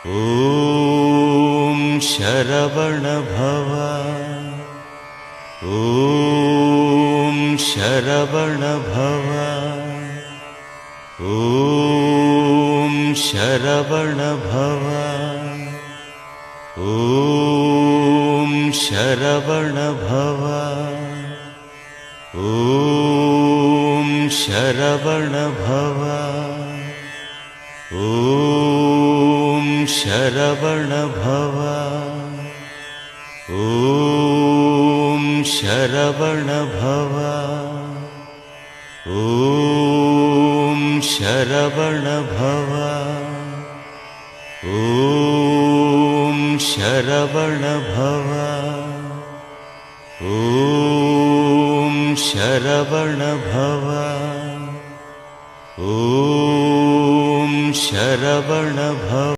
ॐ शरवण भव। ॐ शरवण भव। ॐ शरवण भव। ॐ शरवण भव। ॐ शरवण भव। ॐ शरवण भव। ॐ शरवण भव। ॐ शरवण भव। ॐ शरवण भव। ॐ शरवण भव। ॐ शरवण भव।